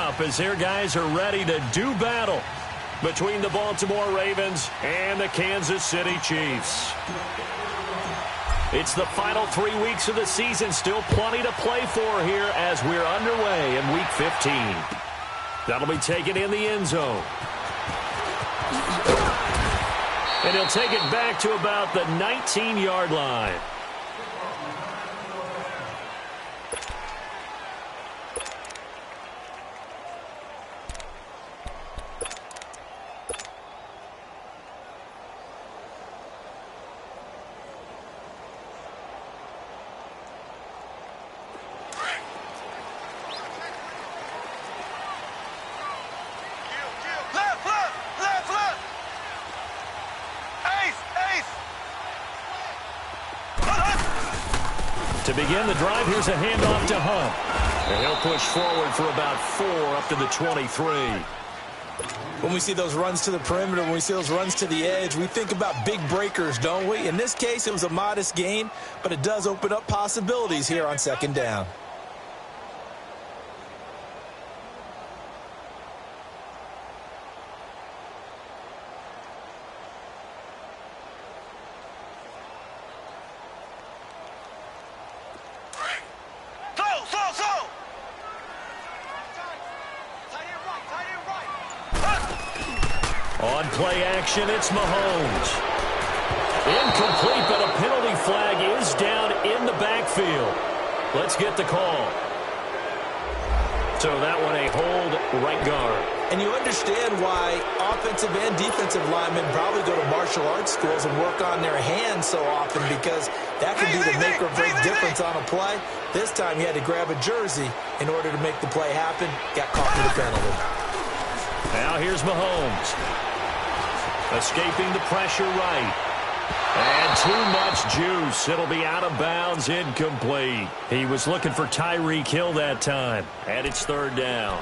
up as their guys are ready to do battle between the Baltimore Ravens and the Kansas City Chiefs. It's the final 3 weeks of the season. Still plenty to play for here as we're underway in Week 15. That'll be taken in the end zone. And he'll take it back to about the 19-yard line. To begin the drive, here's a handoff to Hunt. And he'll push forward for about 4 up to the 23. When we see those runs to the perimeter, when we see those runs to the edge, we think about big breakers, don't we? In this case, it was a modest gain, but it does open up possibilities here on second down. On play action, it's Mahomes. Incomplete, but a penalty flag is down in the backfield. Let's get the call. So that one a hold right guard. And you understand why offensive and defensive linemen probably go to martial arts schools and work on their hands so often, because that can be the make or break difference on a play. This time he had to grab a jersey in order to make the play happen. Got caught for the penalty. Now here's Mahomes. Escaping the pressure right. And too much juice. It'll be out of bounds, incomplete. He was looking for Tyreek Hill that time. And it's third down.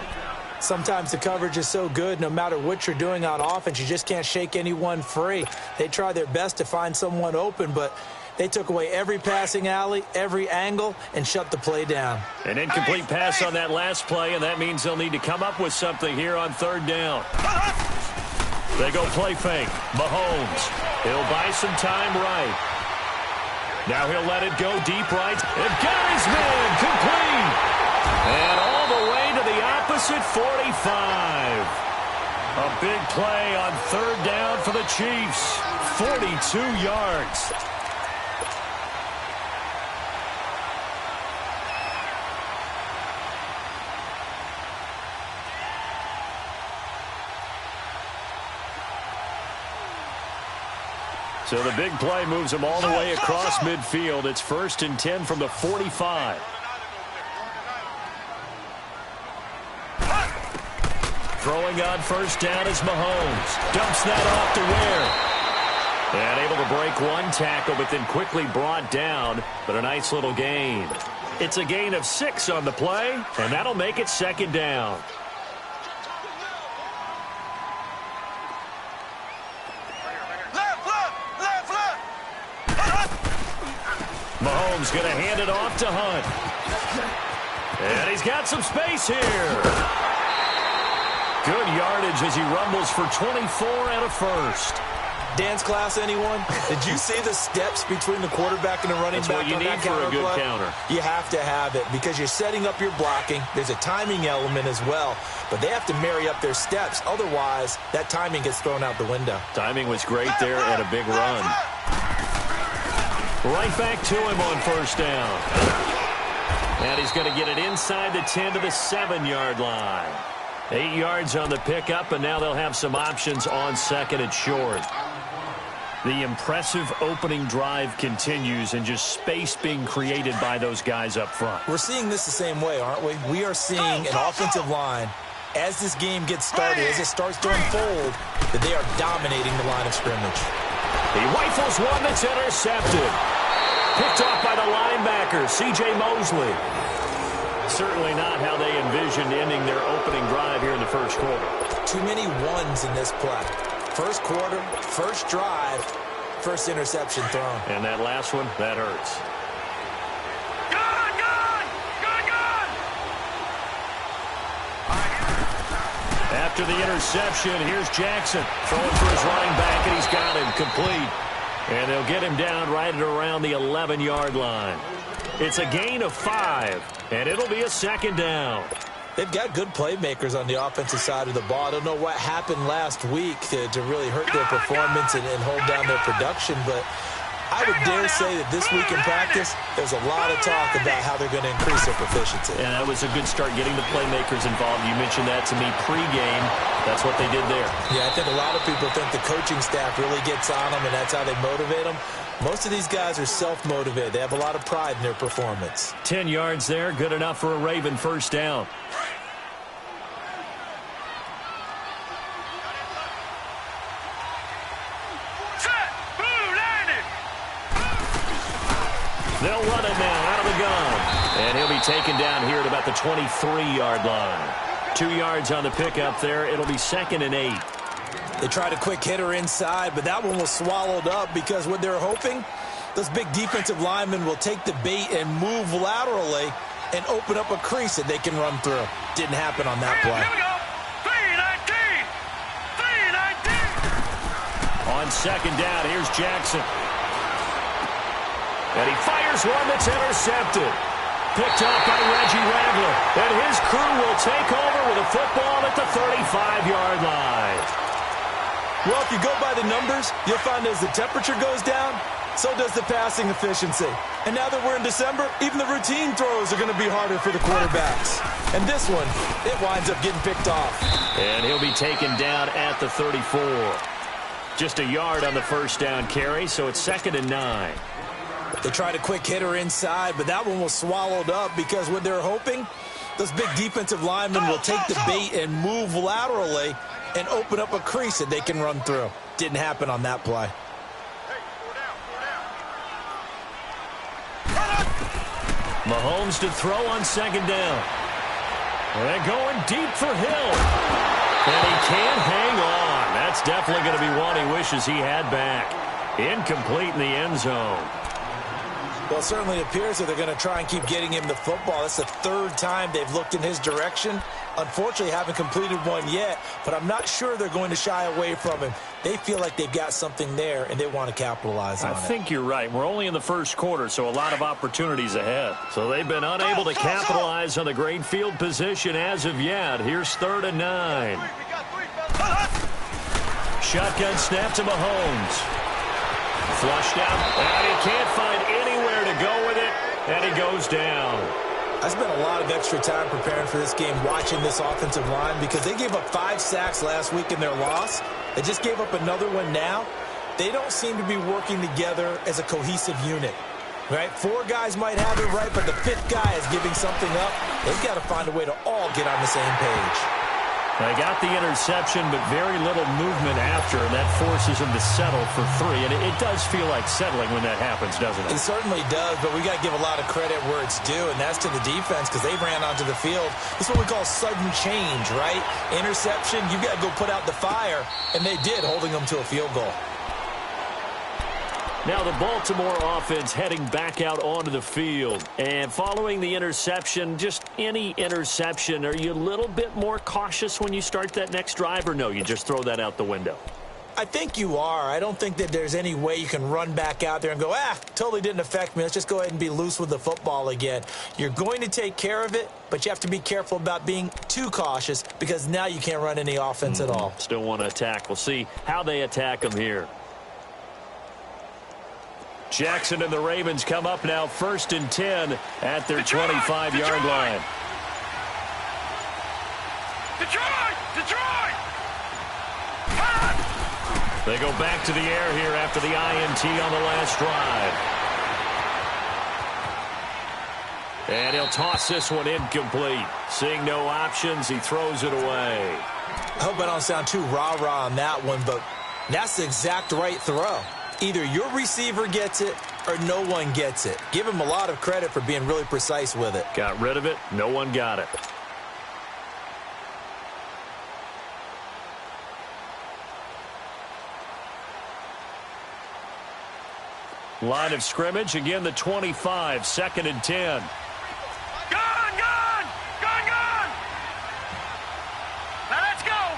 Sometimes the coverage is so good, no matter what you're doing on offense, you just can't shake anyone free. They try their best to find someone open, but they took away every passing alley, every angle, and shut the play down. An incomplete pass on that last play, and that means they'll need to come up with something here on third down. They go play fake. Mahomes. He'll buy some time right. Now he'll let it go deep right. And got his man complete. And all the way to the opposite 45. A big play on third down for the Chiefs. 42 yards. So the big play moves them all the way across midfield. It's 1st and 10 from the 45. Throwing on first down is Mahomes. Dumps that off to Ware. And able to break one tackle, but then quickly brought down. But a nice little gain. It's a gain of 6 on the play, and that'll make it second down. Mahomes going to hand it off to Hunt. And he's got some space here. Good yardage as he rumbles for 24 and a first. Dance class, anyone? Did you see the steps between the quarterback and the running back? That's what you need for a good counter. You have to have it because you're setting up your blocking. There's a timing element as well, but they have to marry up their steps. Otherwise, that timing gets thrown out the window. Timing was great there and a big run. Right back to him on first down. And he's going to get it inside the 10 to the 7-yard line. 8 yards on the pickup, and now they'll have some options on second and short. The impressive opening drive continues, and just space being created by those guys up front. We're seeing this the same way, aren't we? We are seeing an offensive line, as this game gets started, as it starts to unfold, that they are dominating the line of scrimmage. He rifles one that's intercepted. Picked off by the linebacker, C.J. Mosley. Certainly not how they envisioned ending their opening drive here in the first quarter. Too many ones in this play. First quarter, first drive, first interception thrown. And that last one, that hurts. Good! After the interception, here's Jackson throwing for his running back, and he's got him complete. And they'll get him down right at around the 11-yard line. It's a gain of 5, and it'll be a second down. They've got good playmakers on the offensive side of the ball. I don't know what happened last week to really hurt their performance and hold down their production, but I would dare say that this week in practice, there's a lot of talk about how they're going to increase their proficiency. And that was a good start getting the playmakers involved. You mentioned that to me pregame. That's what they did there. Yeah, I think a lot of people think the coaching staff really gets on them, and that's how they motivate them. Most of these guys are self-motivated. They have a lot of pride in their performance. 10 yards there, good enough for a Raven first down. They'll run it now out of the gun. And he'll be taken down here at about the 23-yard line. 2 yards on the pickup there. It'll be 2nd and 8. They tried a quick hitter inside, but that one was swallowed up because what they're hoping, those big defensive linemen will take the bait and move laterally and open up a crease that they can run through. Didn't happen on that play. Here we go. 3-19. 3-19. On second down, here's Jackson. And he fires one that's intercepted. Picked up by Reggie Ragland. And his crew will take over with a football at the 35-yard line. Well, if you go by the numbers, you'll find as the temperature goes down, so does the passing efficiency. And now that we're in December, even the routine throws are going to be harder for the quarterbacks. And this one, it winds up getting picked off. And he'll be taken down at the 34. Just a yard on the first down carry, so it's 2nd and 9. They tried a quick hitter inside, but that one was swallowed up because what they're hoping, those big defensive linemen will take the bait and move laterally and open up a crease that they can run through. Didn't happen on that play. Mahomes to throw on second down. They're going deep for Hill. And he can't hang on. That's definitely going to be one he wishes he had back. Incomplete in the end zone. Well, it certainly appears that they're going to try and keep getting him the football. That's the 3rd time they've looked in his direction. Unfortunately, haven't completed one yet, but I'm not sure they're going to shy away from him. They feel like they've got something there, and they want to capitalize on it. I think you're right. We're only in the first quarter, so a lot of opportunities ahead. So they've been unable to capitalize on the great field position as of yet. Here's 3rd and 9. Shotgun snap to Mahomes. Flushed out, and he can't find anywhere to go with it, and he goes down. I spent a lot of extra time preparing for this game watching this offensive line because they gave up 5 sacks last week in their loss. They just gave up another one now. They don't seem to be working together as a cohesive unit. Right? 4 guys might have it right, but the 5th guy is giving something up. They've got to find a way to all get on the same page. They got the interception, but very little movement after, and that forces them to settle for 3. And it does feel like settling when that happens, doesn't it? It certainly does, but we got to give a lot of credit where it's due, and that's to the defense because they ran onto the field. This is what we call sudden change, right? Interception, you got to go put out the fire, and they did, holding them to a field goal. Now the Baltimore offense heading back out onto the field. And following the interception, just any interception, are you a little bit more cautious when you start that next drive, or no, you just throw that out the window? I think you are. I don't think that there's any way you can run back out there and go, totally didn't affect me. Let's just go ahead and be loose with the football again. You're going to take care of it, but you have to be careful about being too cautious because now you can't run any offense at all. Still want to attack. We'll see how they attack them here. Jackson and the Ravens come up now 1st and 10 at their 25-yard line. Detroit! They go back to the air here after the INT on the last drive. And he'll toss this one incomplete. Seeing no options, he throws it away. I hope I don't sound too rah-rah on that one, but that's the exact right throw. Either your receiver gets it or no one gets it. Give him a lot of credit for being really precise with it. Got rid of it. No one got it. Line of scrimmage, again the 25, 2nd and 10. Gone! Now let's go!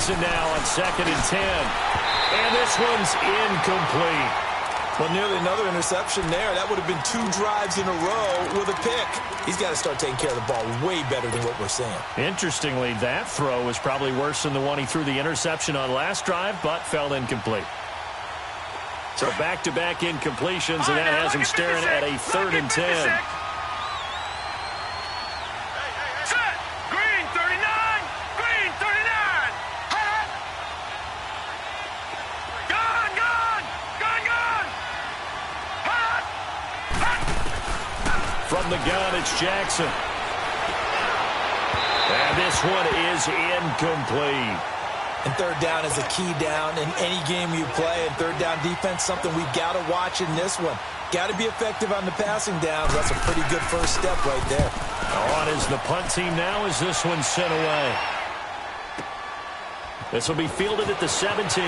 Jackson now on 2nd and 10. And this one's incomplete. Well, nearly another interception there. That would have been 2 drives in a row with a pick. He's got to start taking care of the ball way better than what we're seeing. Interestingly, that throw was probably worse than the one he threw the interception on last drive, but fell incomplete. So back-to-back incompletions, and that has him staring at a 3rd and 10. From the gun, it's Jackson. And this one is incomplete. And 3rd down is a key down in any game you play. And 3rd down defense, something we've got to watch in this one. Got to be effective on the passing downs. That's a pretty good first step right there. On is the punt team now as this one's sent away. This will be fielded at the 17.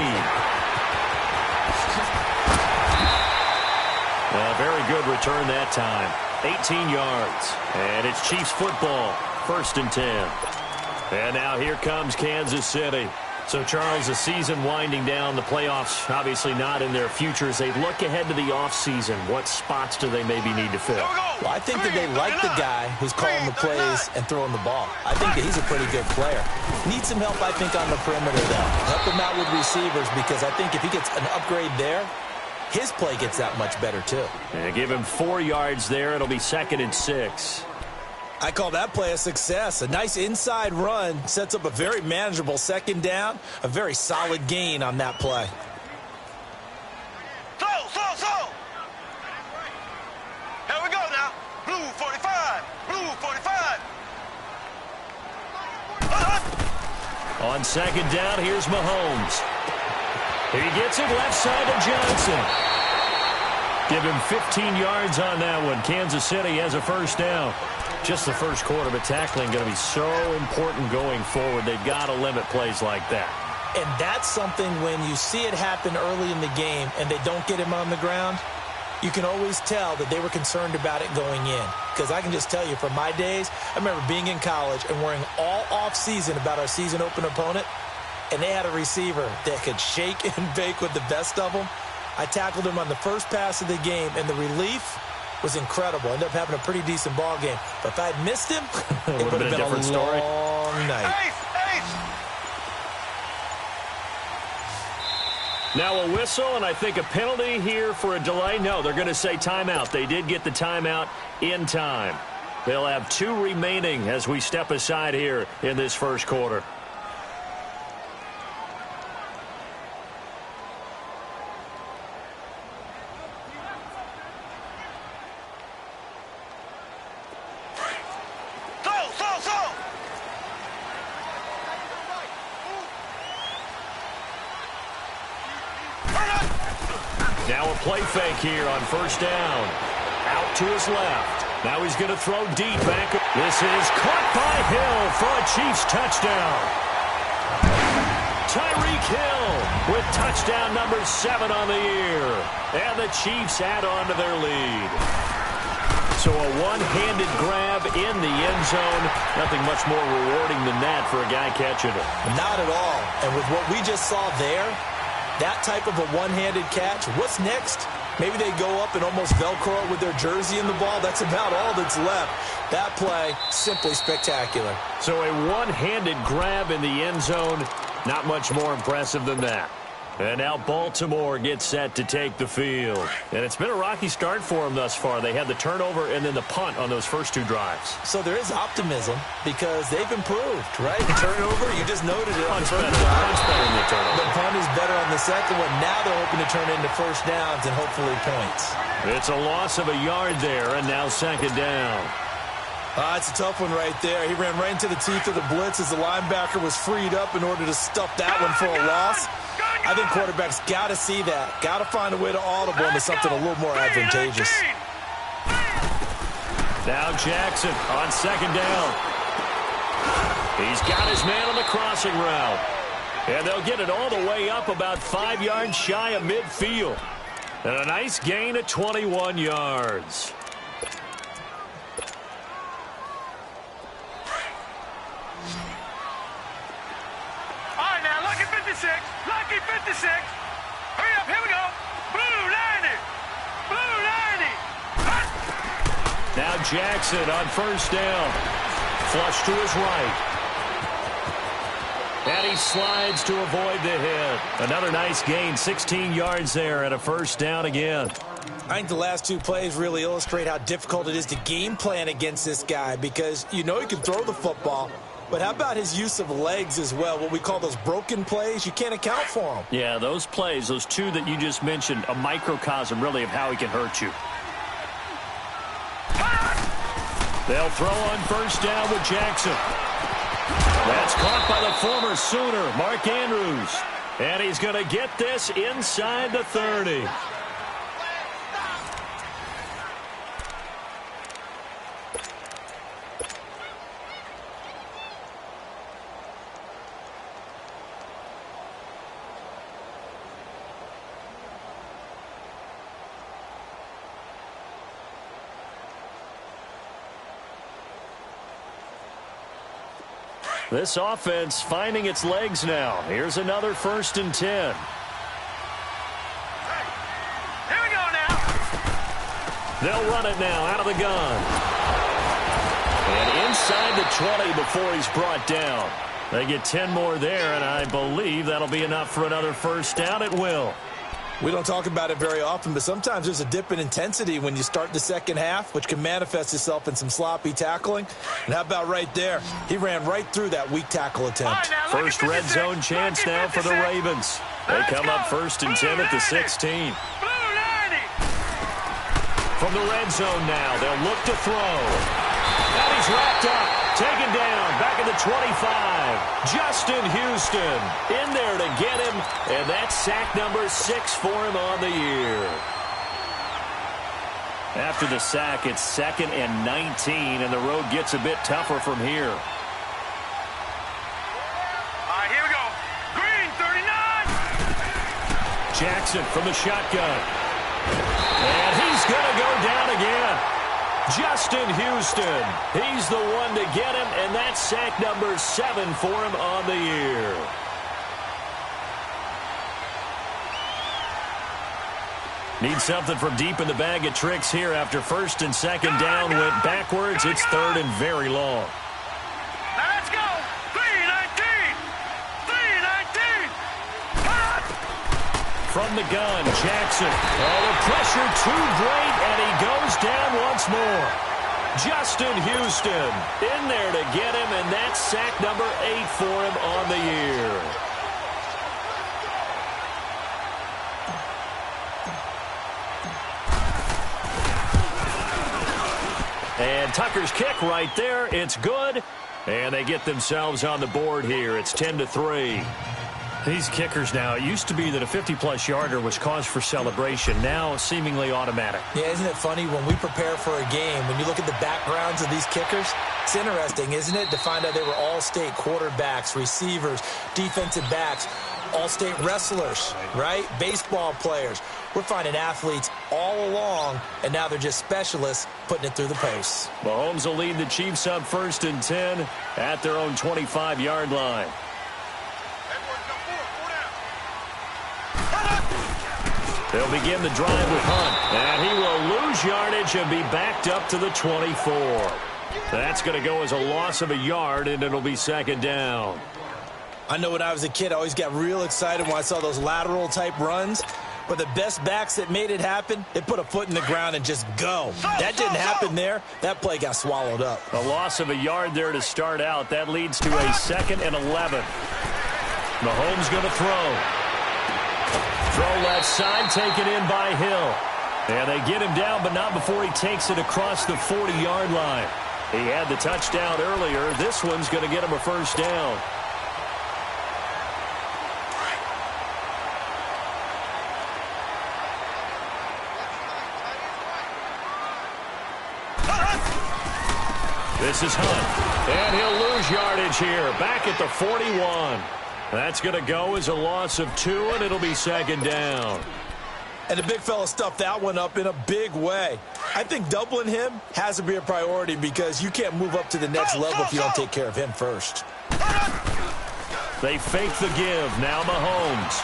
A very good return that time. 18 yards. And it's Chiefs football. 1st and 10. And now here comes Kansas City. So, Charles, the season winding down, the playoffs obviously not in their future. As they look ahead to the offseason, what spots do they maybe need to fill? Well, I think that they like the guy who's calling the plays and throwing the ball. I think that he's a pretty good player. Needs some help, I think, on the perimeter, though. Help him out with receivers, because I think if he gets an upgrade there, his play gets that much better, too. And give him 4 yards there. It'll be 2nd and 6. I call that play a success. A nice inside run sets up a very manageable 2nd down. A very solid gain on that play. Slow. Here we go now. Blue 45. Blue 45. On 2nd down, here's Mahomes. He gets it left side to Johnson. Give him 15 yards on that one. Kansas City has a 1st down. Just the first quarter, but tackling going to be so important going forward. They've got to limit plays like that. And that's something when you see it happen early in the game and they don't get him on the ground, you can always tell that they were concerned about it going in. Because I can just tell you from my days, I remember being in college and worrying all off-season about our season open opponent, and they had a receiver that could shake and bake with the best of them. I tackled him on the first pass of the game, and the relief was incredible. Ended up having a pretty decent ball game. But if I had missed him, it would have been a different story. Long night. Now a whistle, and I think a penalty here for a delay. No, they're going to say timeout. They did get the timeout in time. They'll have 2 remaining as we step aside here in this first quarter. Now a play fake here on 1st down. Out to his left. Now he's going to throw deep back. This is caught by Hill for a Chiefs touchdown. Tyreek Hill with touchdown number 7 on the year. And the Chiefs add on to their lead. So a one-handed grab in the end zone. Nothing much more rewarding than that for a guy catching it. Not at all. And with what we just saw there, that type of a one-handed catch, what's next? Maybe they go up and almost Velcro it with their jersey in the ball. That's about all that's left. That play, simply spectacular. So a one-handed grab in the end zone, not much more impressive than that. And now Baltimore gets set to take the field. And it's been a rocky start for them thus far. They had the turnover and then the punt on those first 2 drives. So there is optimism because they've improved, right? The turnover, you just noted it. Punt's better than the turnover. The punt is better on the second one. Now they're hoping to turn into 1st downs and hopefully points. It's a loss of a yard there, and now 2nd down. It's a tough one right there. He ran right into the teeth of the blitz as the linebacker was freed up in order to stuff that one for a loss. I think quarterbacks got to see that. Got to find a way to audible into something a little more advantageous. Now Jackson on 2nd down. He's got his man on the crossing route. And they'll get it all the way up about 5 yards shy of midfield. And a nice gain of 21 yards. All right, now look 26. Hurry up, here we go. Blue 90. Blue 90. Hot. Now Jackson on first down. Flush to his right. And he slides to avoid the hit. Another nice gain, 16 yards there and a first down again. I think the last two plays really illustrate how difficult it is to game plan against this guy because you know he can throw the football, but how about his use of legs as well, what we call those broken plays? You can't account for them. Yeah, those plays, those two that you just mentioned, a microcosm really of how he can hurt you. They'll throw on first down with Jackson. That's caught by the former Sooner, Mark Andrews. And he's going to get this inside the 30. This offense finding its legs now. Here's another 1st and 10. Here we go now. They'll run it now out of the gun. And inside the 20 before he's brought down. They get 10 more there, and I believe that'll be enough for another first down. It will. We don't talk about it very often, but sometimes there's a dip in intensity when you start the second half, which can manifest itself in some sloppy tackling. And how about right there? He ran right through that weak tackle attempt. First red zone chance now for the Ravens. They come up 1st and 10 at the 16. From the red zone now, they'll look to throw. And he's wrapped up, taken down, back at the 25. Justin Houston in there to get him, and that's sack number 6 for him on the year. After the sack, it's 2nd and 19, and the road gets a bit tougher from here. All right, here we go. Green 39. Jackson from the shotgun. And he's going to go down again. Justin Houston, he's the one to get him, and that's sack number 7 for him on the year. Need something from deep in the bag of tricks here after 1st and 2nd down went backwards. It's 3rd and very long. Now let's go. 319. 319. From the gun, Jackson. Oh, the pressure too great, and he goes down once more. Justin Houston in there to get him, and that's sack number 8 for him on the year. And Tucker's kick right there. It's good, and they get themselves on the board here. It's 10-3. These kickers now, it used to be that a 50-plus yarder was cause for celebration. Now, seemingly automatic. Yeah, isn't it funny when we prepare for a game, when you look at the backgrounds of these kickers, it's interesting, isn't it, to find out they were all-state quarterbacks, receivers, defensive backs, all-state wrestlers, right? Baseball players. We're finding athletes all along, and now they're just specialists putting it through the posts. Mahomes will lead the Chiefs up 1st and 10 at their own 25-yard line. They'll begin the drive with Hunt, and he will lose yardage and be backed up to the 24. That's going to go as a loss of a yard, and it'll be 2nd down. I know when I was a kid, I always got real excited when I saw those lateral-type runs. But the best backs that made it happen, they put a foot in the ground and just go. That didn't happen there. That play got swallowed up. A loss of a yard there to start out. That leads to a 2nd and 11. Mahomes going to throw. Throw left side, taken in by Hill. And they get him down, but not before he takes it across the 40-yard line. He had the touchdown earlier. This one's going to get him a 1st down. This is Hunt, and he'll lose yardage here, back at the 41. That's going to go as a loss of 2, and it'll be 2nd down. And the big fella stuffed that one up in a big way. I think doubling him has to be a priority because you can't move up to the next level if you don't take care of him first. They fake the give. Now Mahomes.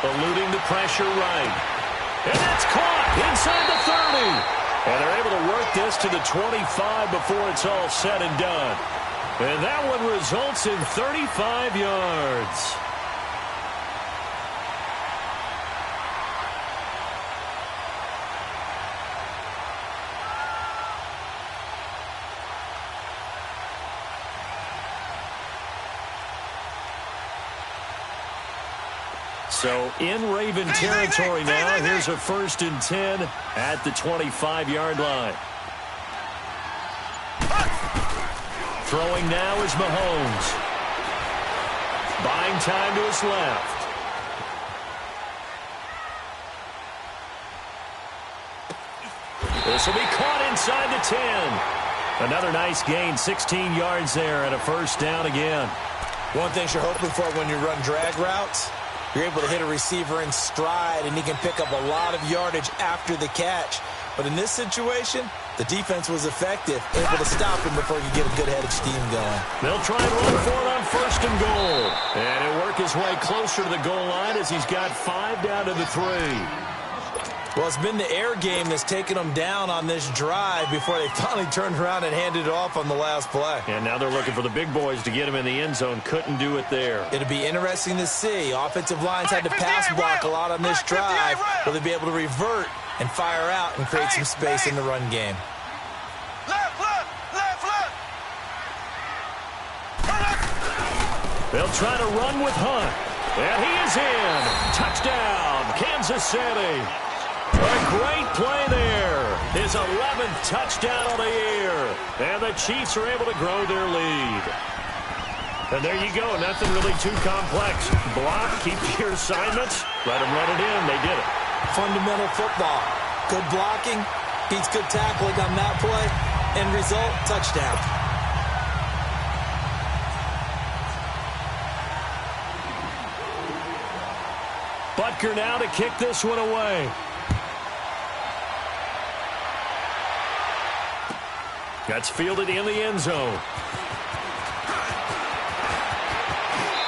eluding the pressure right. And that's caught inside the 30. And they're able to work this to the 25 before it's all said and done. And that one results in 35 yards. So in Raven territory now, here's a 1st and 10 at the 25-yard line. Throwing now is Mahomes. Buying time to his left. This will be caught inside the 10. Another nice gain, 16 yards there and a 1st down again. One thing you're hoping for when you run drag routes, you're able to hit a receiver in stride, and he can pick up a lot of yardage after the catch. But in this situation, the defense was effective, able to stop him before you get a good head of steam going. They'll try and run for it on 1st and goal. And he'll work his way closer to the goal line as he's got 5 down to the 3. Well, it's been the air game that's taken them down on this drive before they finally turned around and handed it off on the last play. And now they're looking for the big boys to get him in the end zone. Couldn't do it there. It'll be interesting to see. Offensive lines had to pass block a lot on this drive. Will they be able to revert and fire out and create some space in the run game? Left. They'll try to run with Hunt. And he is in. Touchdown, Kansas City. A great play there. His 11th touchdown of the year. And the Chiefs are able to grow their lead. And there you go. Nothing really too complex. Block, keep your assignments, let them run it in. They did it. Fundamental football. Good blocking, beats good tackling on that play. End result, touchdown. Butker now to kick this one away. That's fielded in the end zone.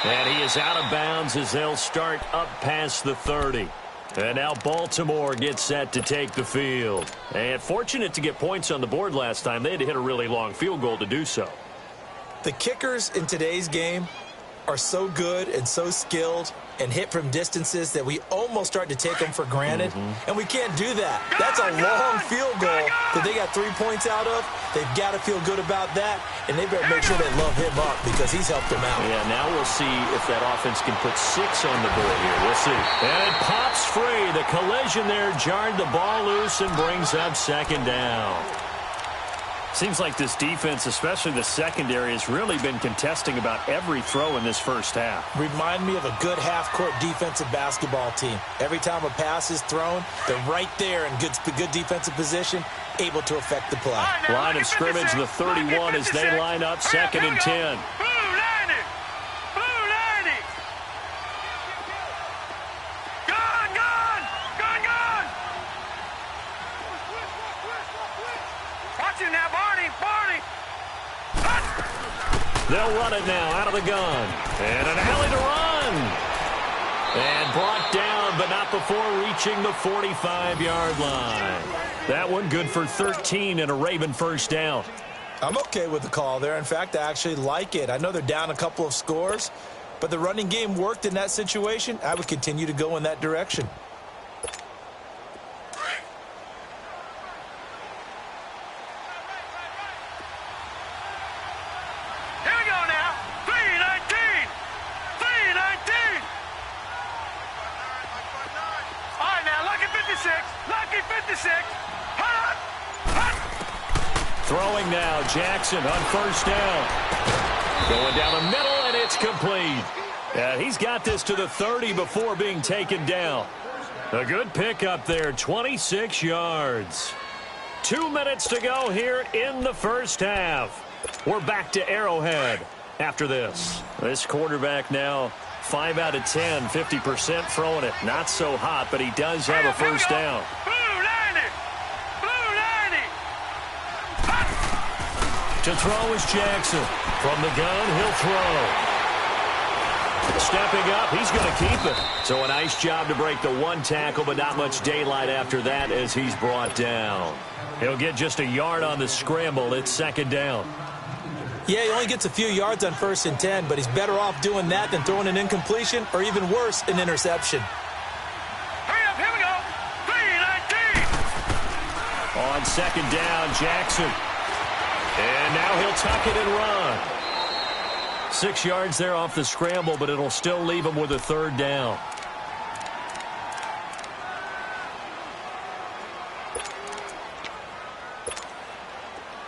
And he is out of bounds as they'll start up past the 30. And now Baltimore gets set to take the field. And fortunate to get points on the board last time. They had to hit a really long field goal to do so. The kickers in today's game are so good and so skilled and hit from distances that we almost start to take them for granted. And we can't do that. That's a long field goal that they got 3 points out of. They've got to feel good about that, and they better make sure they love him up because he's helped them out. Yeah, now we'll see if that offense can put 6 on the board here. We'll see. And it pops free. The collision there jarred the ball loose and brings up 2nd down. Seems like this defense, especially the secondary, has really been contesting about every throw in this first half. Remind me of a good half-court defensive basketball team. Every time a pass is thrown, they're right there in good defensive position, able to affect the play. Line of scrimmage, the 31 as they line up 2nd and 10. They'll run it now out of the gun. And an alley to run. And brought down, but not before reaching the 45-yard line. That one good for 13 and a Raven 1st down. I'm okay with the call there. In fact, I actually like it. I know they're down a couple of scores, but the running game worked in that situation. I would continue to go in that direction. Throwing now, Jackson on 1st down. Going down the middle, and it's complete. He's got this to the 30 before being taken down. A good pickup there, 26 yards. 2 minutes to go here in the first half. We're back to Arrowhead after this. This quarterback now 5 out of 10, 50% throwing it. Not so hot, but he does have a 1st down. To throw is Jackson. From the gun, he'll throw. Stepping up, he's going to keep it. So a nice job to break the one tackle, but not much daylight after that as he's brought down. He'll get just a yard on the scramble. It's second down. Yeah, he only gets a few yards on 1st and 10, but he's better off doing that than throwing an incompletion or even worse, an interception. Hurry up, here we go. 3-19. On second down, Jackson. And now he'll tuck it and run. 6 yards there off the scramble, but it'll still leave him with a third down.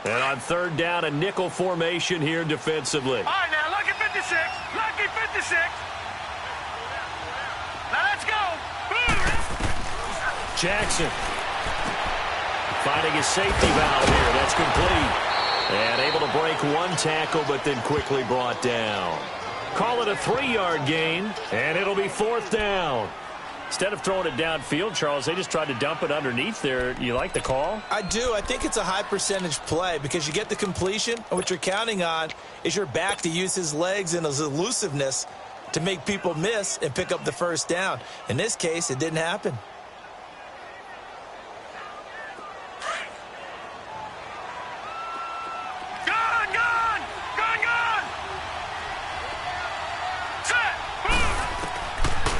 And on third down, a nickel formation here defensively. All right, now, lucky 56. Lucky 56. Now, let's go. Jackson finding his safety valve here. That's complete. And able to break one tackle, but then quickly brought down. Call it a 3-yard gain, and it'll be fourth down. Instead of throwing it downfield, Charles, they just tried to dump it underneath there. You like the call? I do. I think it's a high percentage play because you get the completion, and what you're counting on is your back to use his legs and his elusiveness to make people miss and pick up the first down. In this case, it didn't happen.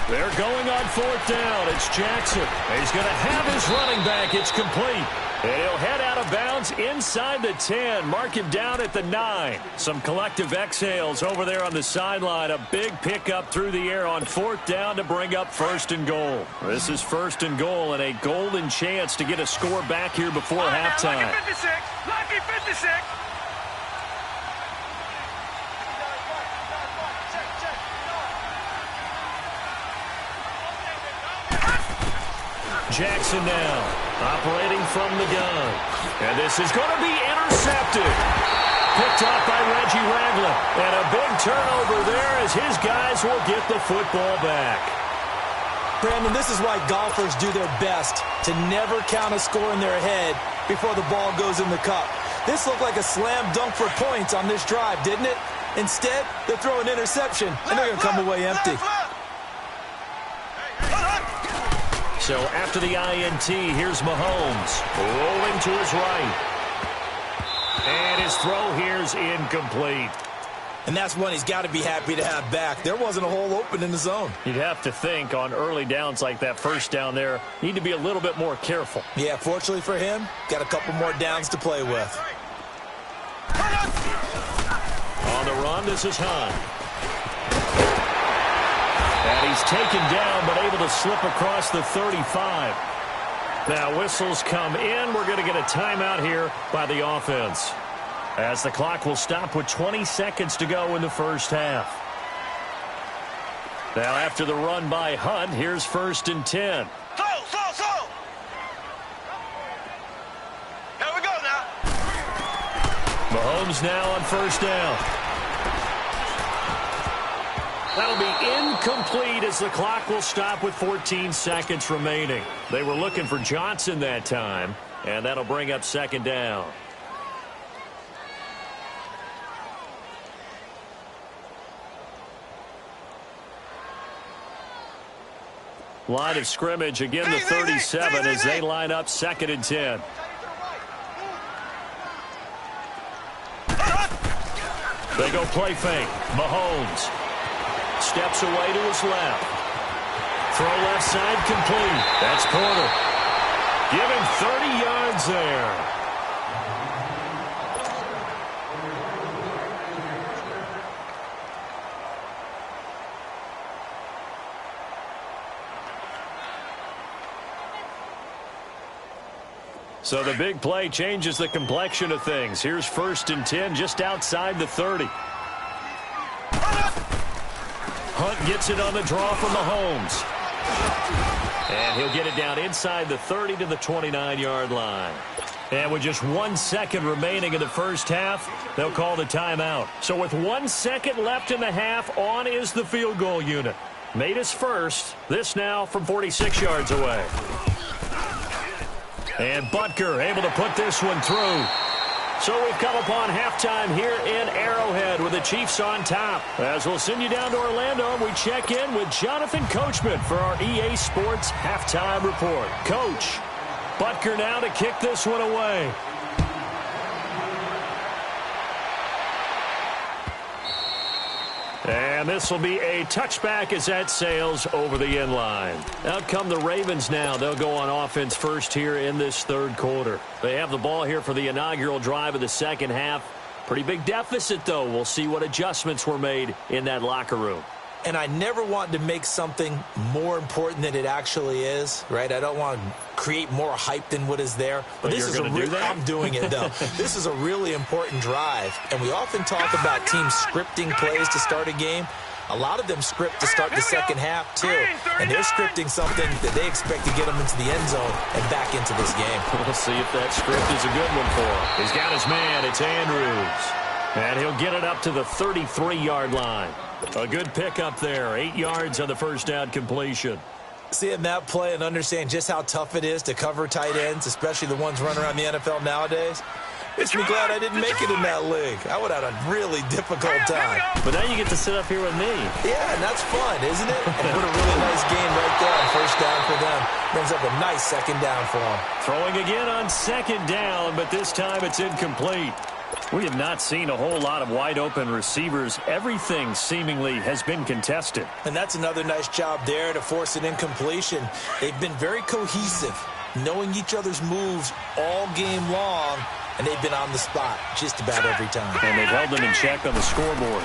They're going on fourth down. It's Jackson. He's going to have his running back. It's complete. And he'll head out of bounds inside the 10. Mark him down at the 9. Some collective exhales over there on the sideline. A big pickup through the air on fourth down to bring up first and goal. This is first and goal and a golden chance to get a score back here before halftime. Lucky 56. Lucky 56. Jackson now, operating from the gun. And this is going to be intercepted. Picked off by Reggie Ragland. And a big turnover there as his guys will get the football back. Brandon, this is why golfers do their best to never count a score in their head before the ball goes in the cup. This looked like a slam dunk for points on this drive, didn't it? Instead, they throw an interception, and they're going to come away empty. So after the INT, here's Mahomes rolling to his right. And his throw here's incomplete. And that's one he's got to be happy to have back. There wasn't a hole open in the zone. You'd have to think on early downs like that first down there, need to be a little bit more careful. Yeah, fortunately for him, got a couple more downs to play with. On the run, this is Hunt. And he's taken down, but able to slip across the 35. Now whistles come in. We're going to get a timeout here by the offense, as the clock will stop with 20 seconds to go in the first half. Now after the run by Hunt, here's first and 10. Slow. Here we go now. Mahomes now on first down. That'll be incomplete as the clock will stop with 14 seconds remaining. They were looking for Johnson that time, and that'll bring up second down. Line of scrimmage, again the 37 as they line up second and 10. They go play fake. Mahomes steps away to his left. Throw left side complete. That's Porter. Give him 30 yards there. So the big play changes the complexion of things. Here's first and 10 just outside the 30. Hunt gets it on the draw from Mahomes. And he'll get it down inside the 30 to the 29-yard line. And with just 1 second remaining in the first half, they'll call the timeout. So with 1 second left in the half, on is the field goal unit. Made his first. This now from 46 yards away. And Butker able to put this one through. So we've come upon halftime here in Arrowhead with a Chiefs on top. As we'll send you down to Orlando, we check in with Jonathan Coachman for our EA Sports Halftime Report. Coach, Butker now to kick this one away. And this will be a touchback as that sails over the end line. Out come the Ravens now. They'll go on offense first here in this third quarter. They have the ball here for the inaugural drive of the second half. Pretty big deficit, though. We'll see what adjustments were made in that locker room. And I never want to make something more important than it actually is, right? I don't want to create more hype than what is there. But this is I'm doing it, though. This is a really important drive. And we often talk about teams scripting plays to start a game. A lot of them script to start the second half, too. And they're scripting something that they expect to get them into the end zone and back into this game. We'll see if that script is a good one for him. He's got his man. It's Andrews. And he'll get it up to the 33-yard line. A good pickup there. 8 yards on the first down completion. Seeing that play and understand just how tough it is to cover tight ends, especially the ones running around the NFL nowadays, makes me glad I didn't make it in that league. I would have had a really difficult time. But now you get to sit up here with me. Yeah, and that's fun, isn't it? And put a really nice game right there on first down for them. Brings up a nice second down for them. Throwing again on second down, but this time it's incomplete. We have not seen a whole lot of wide-open receivers. Everything seemingly has been contested. And that's another nice job there to force an incompletion. They've been very cohesive, knowing each other's moves all game long, and they've been on the spot just about every time. And they've held them in check on the scoreboard.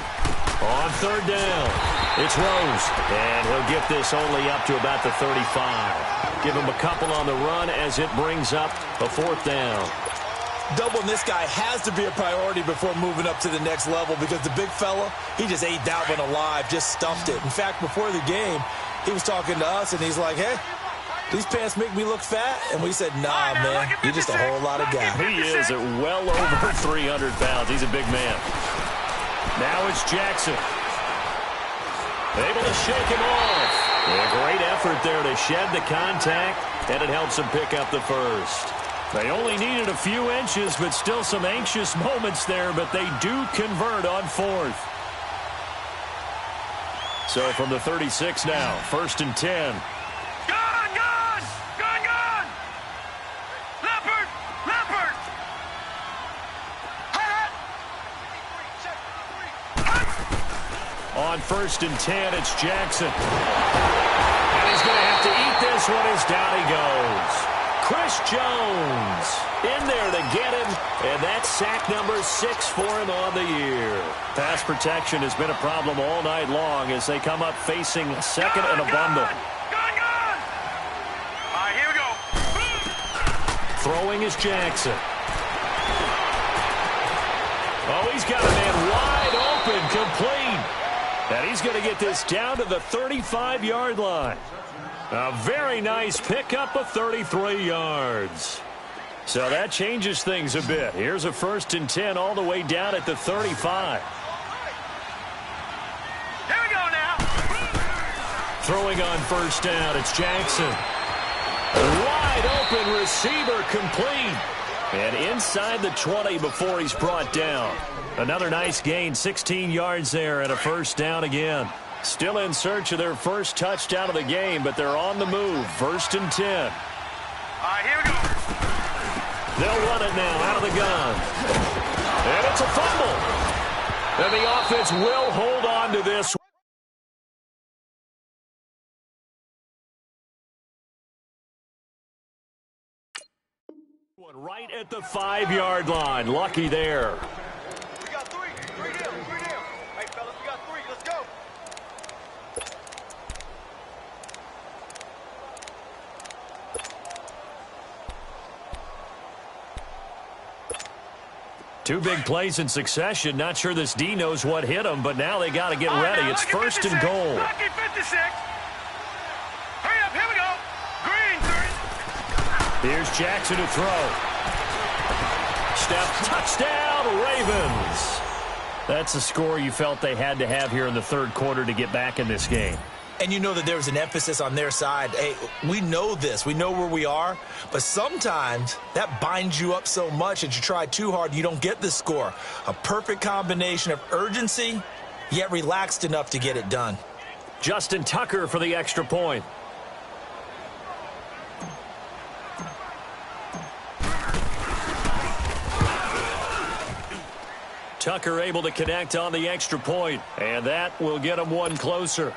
On third down, it's Rose. And he'll get this only up to about the 35. Give him a couple on the run as it brings up a fourth down. Doubling this guy has to be a priority before moving up to the next level because the big fella, he just ate that one alive, just stuffed it. In fact, before the game, he was talking to us, and he's like, hey, these pants make me look fat? And we said, nah, man, you're just a whole lot of guy. He is at well over 300 pounds. He's a big man. Now it's Jackson. Able to shake him off. A great effort there to shed the contact, and it helps him pick up the first. They only needed a few inches, but still some anxious moments there, but they do convert on fourth. So from the 36 now, 1st and 10. Gone! Leopard! On 1st and 10, it's Jackson. And he's going to have to eat this one as down he goes. Chris Jones in there to get him, and that's sack number 6 for him on the year. Pass protection has been a problem all night long as they come up facing second and a bundle. Gone! All right, here we go. Throwing is Jackson. Oh, he's got a man wide open, complete. And he's going to get this down to the 35-yard line. A very nice pickup of 33 yards. So that changes things a bit. Here's a 1st and 10 all the way down at the 35. Here we go now. Throwing on first down, it's Jackson. Wide open receiver complete. And inside the 20 before he's brought down. Another nice gain, 16 yards there and a first down again. Still in search of their first touchdown of the game, but they're on the move. 1st and 10. All right, here we go. They'll run it now out of the gun. And it's a fumble. And the offense will hold on to this. One right at the 5-yard line. Lucky there. We got three. Three down. Hey, fellas, we got 3. Let's go. Two big plays in succession. Not sure this D knows what hit him, but now they got to get ready. It's 1st and goal. Lucky 56. Hurry up, here we go. Green, 30. Here's Jackson to throw. Step, touchdown, Ravens. That's a score you felt they had to have here in the third quarter to get back in this game. And you know that there's an emphasis on their side. Hey, we know this. We know where we are. But sometimes that binds you up so much that you try too hard, you don't get the score. A perfect combination of urgency, yet relaxed enough to get it done. Justin Tucker for the extra point. Tucker able to connect on the extra point, and that will get him one closer.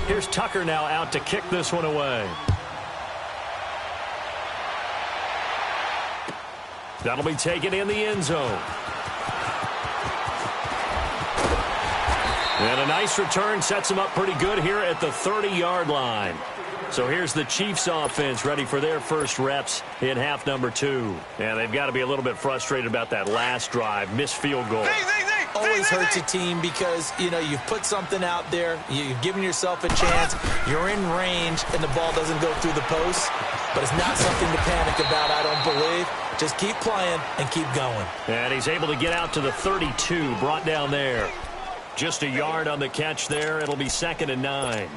Here's Tucker now out to kick this one away. That'll be taken in the end zone. And a nice return sets him up pretty good here at the 30-yard line. So here's the Chiefs offense ready for their first reps in half number 2. And they've got to be a little bit frustrated about that last drive, missed field goal. Always hurts a team because, you know, you've put something out there, you've given yourself a chance, you're in range, and the ball doesn't go through the post. But it's not something to panic about, I don't believe. Just keep playing and keep going. And he's able to get out to the 32, brought down there. Just a yard on the catch there. It'll be 2nd and 9.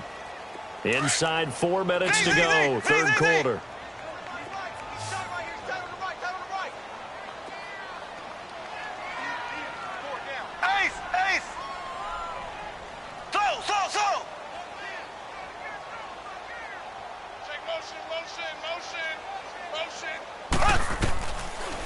Inside 4 minutes to go, third quarter.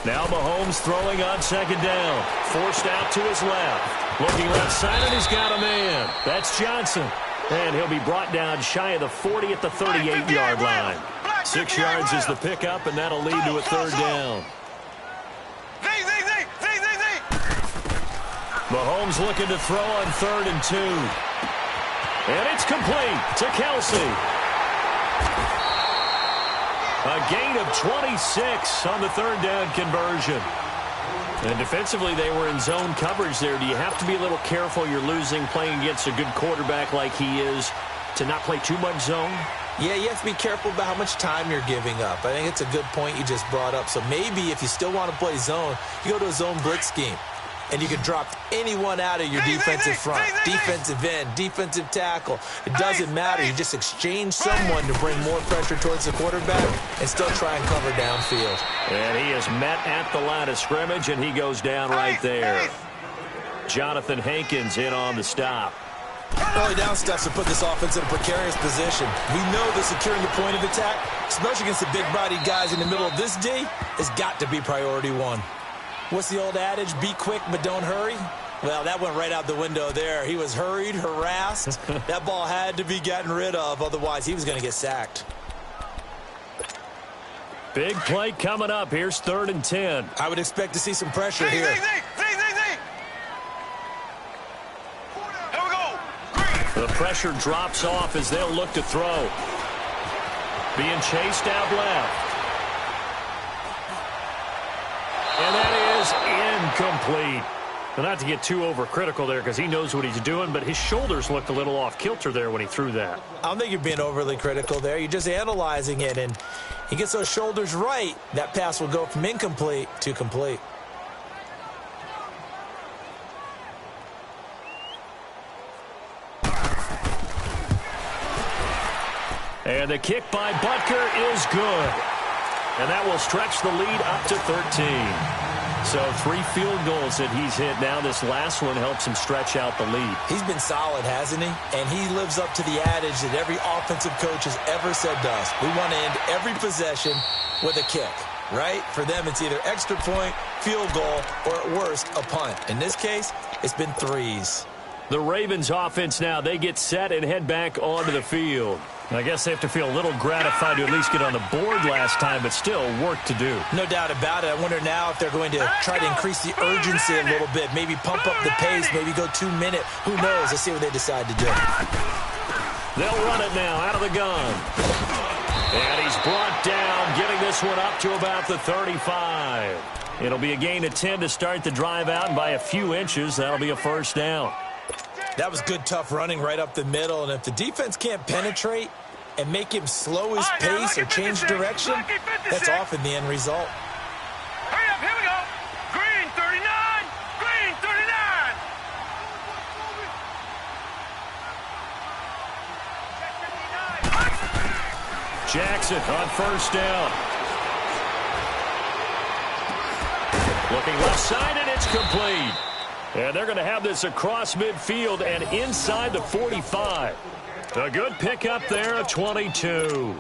Now Mahomes throwing on 2nd down. Forced out to his left. Looking left side, and he's got a man. That's Johnson. And he'll be brought down shy of the 40 at the 38-yard line. 6 yards is the pickup, and that'll lead to a 3rd down. Mahomes looking to throw on 3rd and 2. And it's complete to Kelsey. A gain of 26 on the 3rd down conversion. And defensively, they were in zone coverage there. Do you have to be a little careful? You're losing playing against a good quarterback like he is to not play too much zone? Yeah, you have to be careful about how much time you're giving up. I think it's a good point you just brought up. So maybe if you still want to play zone, you go to a zone blitz scheme. And you can drop anyone out of your defensive front, defensive end, defensive tackle. It doesn't matter. You just exchange someone to bring more pressure towards the quarterback and still try and cover downfield. And he is met at the line of scrimmage, and he goes down right there. Jonathan Hankins in on the stop. Early down steps to put this offense in a precarious position. We know that securing the point of attack, especially against the big-bodied guys in the middle of this D, has got to be priority 1. What's the old adage? Be quick, but don't hurry. Well, that went right out the window there. He was hurried, harassed. That ball had to be gotten rid of. Otherwise, he was going to get sacked. Big play coming up. Here's 3rd and 10. I would expect to see some pressure here. Here we go. The pressure drops off as they'll look to throw. Being chased out left. And that is incomplete. Well, not to get too overcritical there because he knows what he's doing, but his shoulders looked a little off kilter there when he threw that. I don't think you're being overly critical there. You're just analyzing it, and he gets those shoulders right. That pass will go from incomplete to complete. And the kick by Butker is good. And that will stretch the lead up to 13. So 3 field goals that he's hit now. This last one helps him stretch out the lead. He's been solid, hasn't he? And he lives up to the adage that every offensive coach has ever said to us. We want to end every possession with a kick, right? For them, it's either extra point, field goal, or at worst, a punt. In this case, it's been 3s. The Ravens offense now, they get set and head back onto the field. I guess they have to feel a little gratified to at least get on the board last time, but still work to do. No doubt about it. I wonder now if they're going to try to increase the urgency a little bit, maybe pump up the pace, maybe go 2 minute. Who knows? Let's see what they decide to do. They'll run it now out of the gun. And he's brought down, getting this one up to about the 35. It'll be a gain of 10 to start the drive out, and by a few inches, that'll be a 1st down. That was good, tough running right up the middle, and if the defense can't penetrate and make him slow his pace or change direction, that's often the end result. Hurry up, here we go. Green 39, green 39. Jackson on first down. Looking left side, and it's complete. And they're going to have this across midfield and inside the 45. A good pickup there at 22.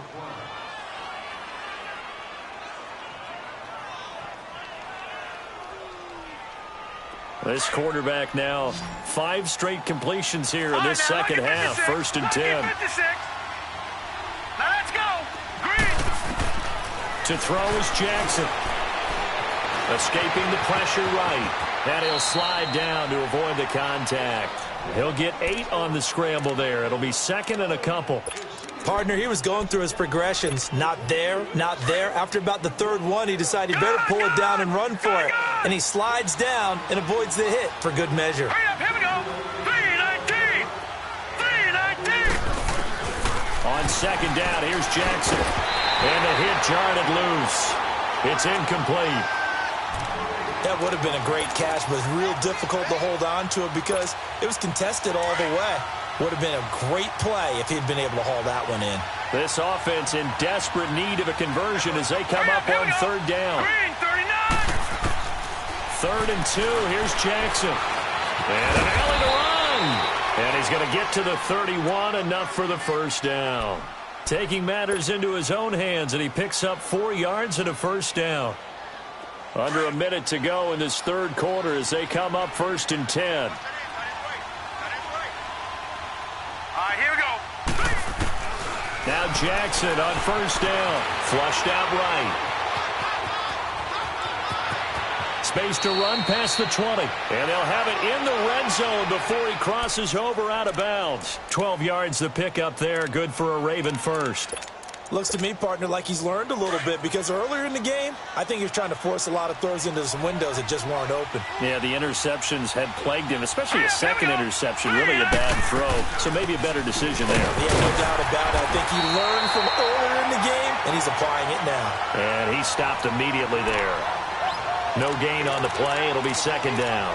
This quarterback now 5 straight completions here in this second half. 1st and 10. Now let's go. Green. To throw is Jackson. Escaping the pressure right. And he'll slide down to avoid the contact. He'll get 8 on the scramble there. It'll be 2nd and a couple. Partner, he was going through his progressions. Not there, not there. After about the 3rd one, he decided he better pull it down and run for it. And he slides down and avoids the hit for good measure. Hurry up, here we go. 319. 319. On 2nd down, here's Jackson. And the hit jarred it loose. It's incomplete. That would have been a great catch, but it's real difficult to hold on to it because it was contested all the way. Would have been a great play if he'd been able to haul that one in. This offense in desperate need of a conversion as they come up on 3rd down. Green, 39. 3rd and 2, here's Jackson. And an alley to run. And he's going to get to the 31, enough for the 1st down. Taking matters into his own hands, and he picks up 4 yards and a 1st down. Under a minute to go in this 3rd quarter as they come up 1st and 10. All right, here we go. Now Jackson on 1st down. Flushed out right. Space to run past the 20. And they'll have it in the red zone before he crosses over out of bounds. 12 yards the pickup there. Good for a Raven first. Looks to me, partner, like he's learned a little bit because earlier in the game, I think he was trying to force a lot of throws into some windows that just weren't open. Yeah, the interceptions had plagued him, especially a second interception, really a bad throw. So maybe a better decision there. Yeah, no doubt about it. I think he learned from earlier in the game, and he's applying it now. And he stopped immediately there. No gain on the play. It'll be 2nd down.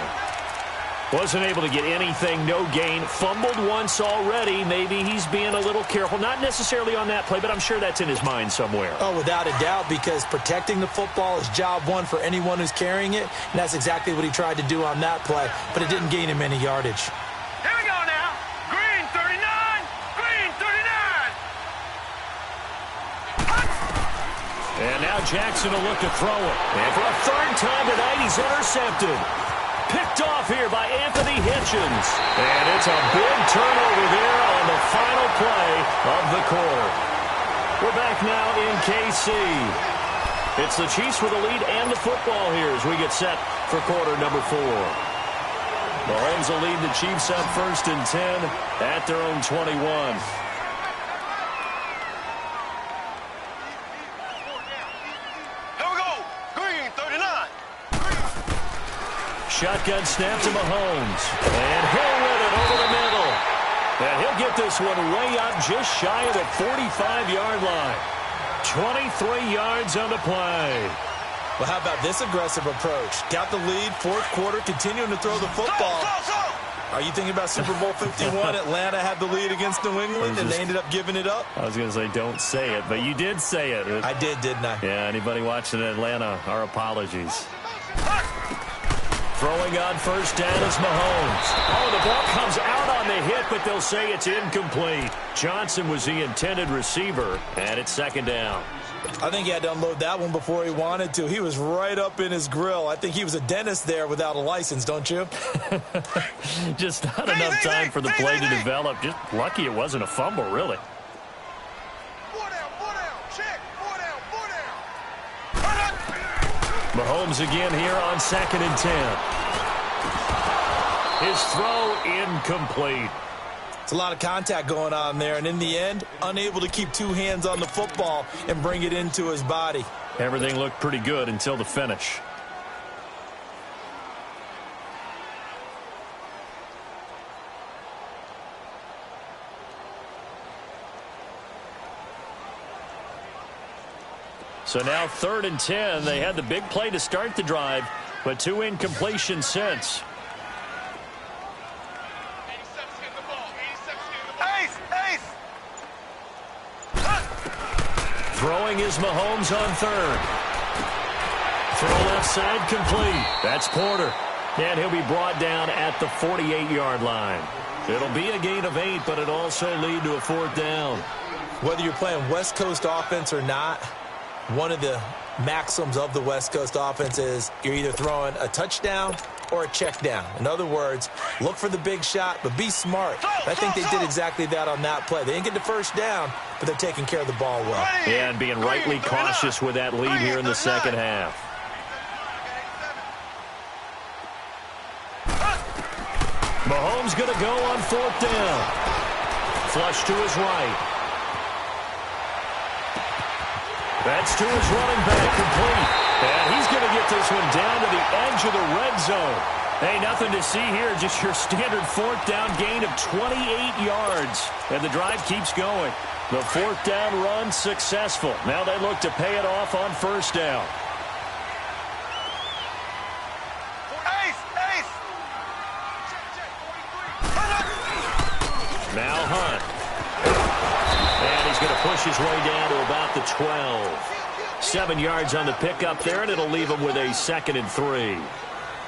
Wasn't able to get anything, no gain. Fumbled once already. Maybe he's being a little careful. Not necessarily on that play, but I'm sure that's in his mind somewhere. Oh, without a doubt, because protecting the football is job one for anyone who's carrying it, and that's exactly what he tried to do on that play, but it didn't gain him any yardage. Here we go now. Green, 39. Green, 39. And now Jackson will look to throw it. And for a 3rd time tonight, he's intercepted. Picked off here by Anthony Hitchens. And it's a big turnover there on the final play of the quarter. We're back now in KC. It's the Chiefs with the lead and the football here as we get set for quarter number 4. Mahomes will lead the Chiefs up 1st and 10 at their own 21. Shotgun snap to Mahomes. And he'll win it over the middle. And he'll get this one way up just shy of the 45-yard line. 23 yards on the play. Well, how about this aggressive approach? Got the lead, 4th quarter, continuing to throw the football. Are you thinking about Super Bowl 51? Atlanta had the lead against New England, and they ended up giving it up? I was going to say, don't say it, but you did say it. I did, didn't I? Yeah, anybody watching Atlanta, our apologies. Throwing on 1st down is Mahomes. Oh, the ball comes out on the hit, but they'll say it's incomplete. Johnson was the intended receiver, and it's 2nd down. I think he had to unload that one before he wanted to. He was right up in his grill. I think he was a dentist there without a license, don't you? Just not enough time for the play to develop. Just lucky it wasn't a fumble, really. Mahomes again here on 2nd and 10. His throw incomplete. It's a lot of contact going on there, and in the end, unable to keep 2 hands on the football and bring it into his body. Everything looked pretty good until the finish. So now 3rd and 10. They had the big play to start the drive, but 2 incompletions since. Throwing is Mahomes on third. Throw left side complete. That's Porter. And he'll be brought down at the 48-yard line. It'll be a gain of 8, but it'll also lead to a 4th down. Whether you're playing West Coast offense or not, one of the maxims of the West Coast offense is you're either throwing a touchdown or a check down. In other words, look for the big shot, but be smart. I think they did exactly that on that play. They didn't get the first down, but they're taking care of the ball well. Yeah, and being rightly cautious with that lead here in the second half. Mahomes going to go on 4th down. Flush to his right. That's to his running back, complete. And he's going to get this one down to the edge of the red zone. Hey, nothing to see here, just your standard 4th down gain of 28 yards. And the drive keeps going. The 4th down run successful. Now they look to pay it off on 1st down. Now Hunt. And he's going to push his way down to about the 12. 7 yards on the pickup there, and it'll leave him with a 2nd and 3.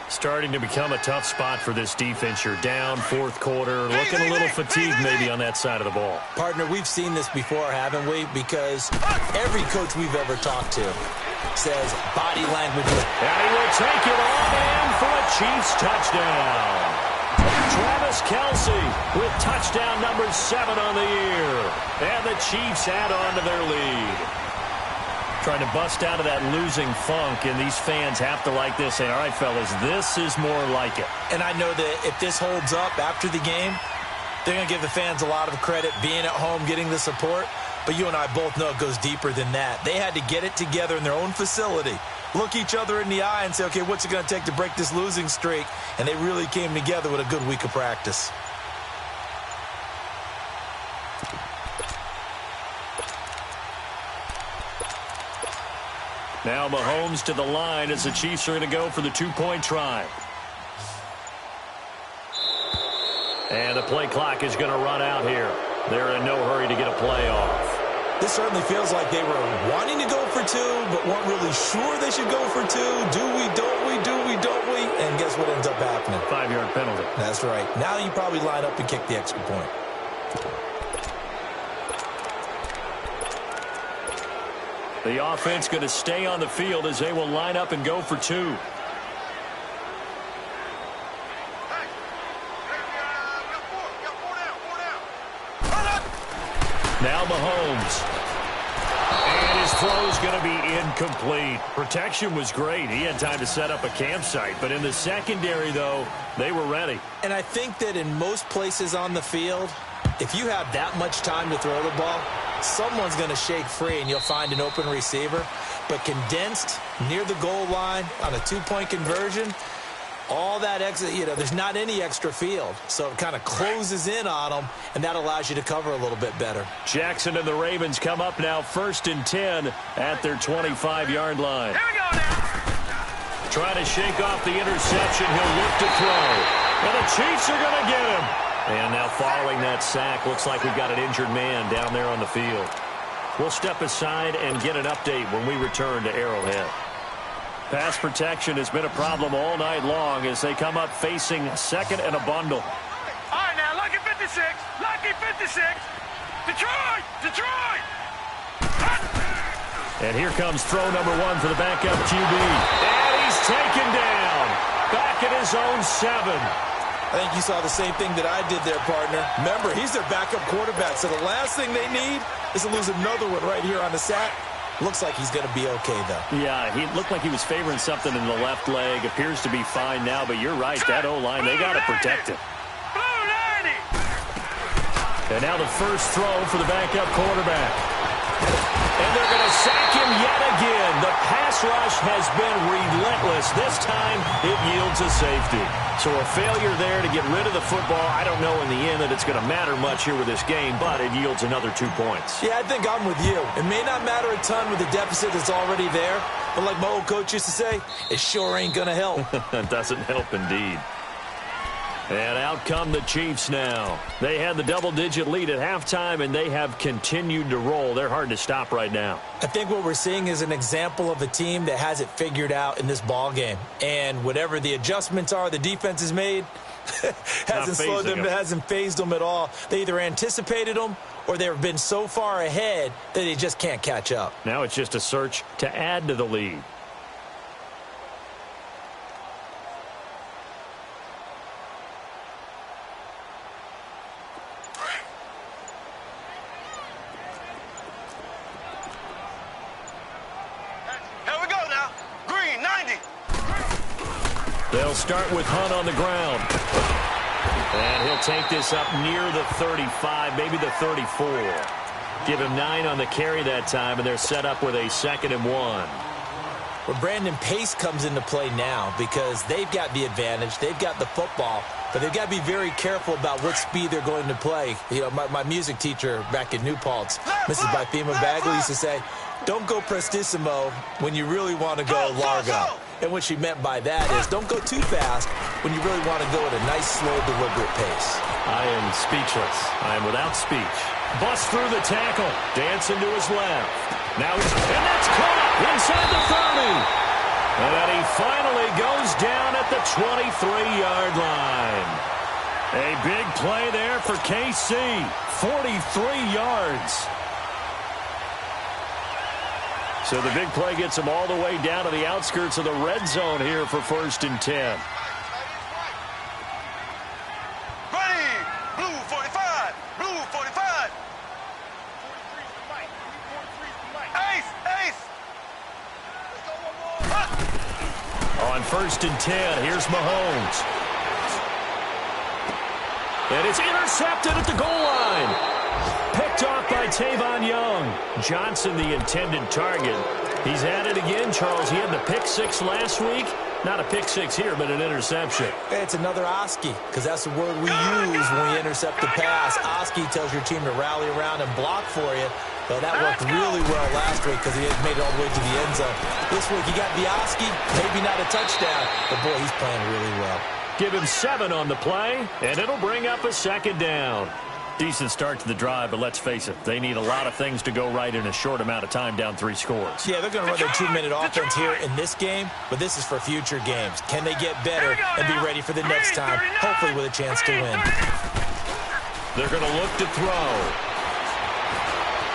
Starting to become a tough spot for this defense. You're down 4th quarter, looking a little fatigued maybe on that side of the ball. Partner, we've seen this before, haven't we? Because every coach we've ever talked to says body language. And he will take it on in for a Chiefs touchdown. Travis Kelce with touchdown number 7 on the year. And the Chiefs add on to their lead. Trying to bust out of that losing funk, and these fans have to like this. Saying, all right, fellas, this is more like it. And I know that if this holds up after the game, they're going to give the fans a lot of credit, being at home, getting the support. But you and I both know it goes deeper than that. They had to get it together in their own facility, look each other in the eye and say, okay, what's it going to take to break this losing streak? And they really came together with a good week of practice. Now Mahomes to the line as the Chiefs are going to go for the 2-point try. And the play clock is going to run out here. They're in no hurry to get a play off. This certainly feels like they were wanting to go for 2, but weren't really sure they should go for 2. Do we, don't we, do we, don't we? And guess what ends up happening? 5-yard penalty. That's right. Now you probably line up and kick the extra point. The offense going to stay on the field as they will line up and go for 2. Now Mahomes. And his throw is going to be incomplete. Protection was great. He had time to set up a campsite. But in the secondary, though, they were ready. And I think that in most places on the field, if you have that much time to throw the ball, someone's going to shake free and you'll find an open receiver. But condensed near the goal line on a 2-point conversion, all that extra, there's not any extra field. So it kind of closes in on them, and that allows you to cover a little bit better. Jackson and the Ravens come up now 1st and 10 at their 25-yard line. Here we go now. Trying to shake off the interception. He'll look to throw. And the Chiefs are going to get him. And now following that sack, looks like we've got an injured man down there on the field. We'll step aside and get an update when we return to Arrowhead. Pass protection has been a problem all night long as they come up facing 2nd and a bundle. All right, now, lucky 56. Lucky 56. Detroit! Detroit! And here comes throw number 1 for the backup QB. And he's taken down. Back at his own 7. I think you saw the same thing that I did there, partner. Remember, he's their backup quarterback, so the last thing they need is to lose another one right here on the sack. Looks like he's going to be okay, though. Yeah, he looked like he was favoring something in the left leg. Appears to be fine now, but you're right. That O-line, they got to protect him. Blue 90. And now the first throw for the backup quarterback. And they're going to sack him yet again. The pass rush has been relentless. This time, it yields a safety. So a failure there to get rid of the football. I don't know in the end that it's going to matter much here with this game, but it yields another 2 points. Yeah, I think I'm with you. It may not matter a ton with the deficit that's already there, but like my old coach used to say, it sure ain't going to help. It doesn't help indeed. And out come the Chiefs now. They had the double-digit lead at halftime, and they have continued to roll. They're hard to stop right now. I think what we're seeing is an example of a team that has it figured out in this ball game. And whatever the adjustments are the defense has made, hasn't slowed them, hasn't phased them at all. They either anticipated them or they've been so far ahead that they just can't catch up. Now it's just a search to add to the lead. They'll start with Hunt on the ground. And he'll take this up near the 35, maybe the 34. Give him 9 on the carry that time, and they're set up with a 2nd and 1. Well, Brandon, pace comes into play now because they've got the advantage. They've got the football, but they've got to be very careful about what speed they're going to play. You know, my music teacher back in New Paltz, Mrs. Bythema Bagley, used to say, don't go prestissimo when you really want to go largo. And what she meant by that is don't go too fast when you really want to go at a nice, slow, deliberate pace. I am speechless. I am without speech. Bust through the tackle. Dancing to his left. Now he's... And that's caught inside the 30. And then he finally goes down at the 23-yard line. A big play there for KC. 43 yards. So the big play gets him all the way down to the outskirts of the red zone here for 1st and 10. Ready, blue 45, blue 45. Ace, ace. On 1st and 10, here's Mahomes. And it's intercepted at the goal line. Picked off by Tavon Young. Johnson, the intended target. He's at it again, Charles. He had the pick 6 last week. Not a pick 6 here, but an interception. It's another Oski, because that's the word we use when we intercept the pass. Oski tells your team to rally around and block for you. But that worked really well last week because he had made it all the way to the end zone. This week he got the Oski, maybe not a touchdown, but boy, he's playing really well. Give him 7 on the play, and it'll bring up a 2nd down. Decent start to the drive, but let's face it, they need a lot of things to go right in a short amount of time, down 3 scores. Yeah, they're going to run their 2-minute offense here in this game, but this is for future games. Can they get better and be ready for the next time, hopefully with a chance to win? They're going to look to throw.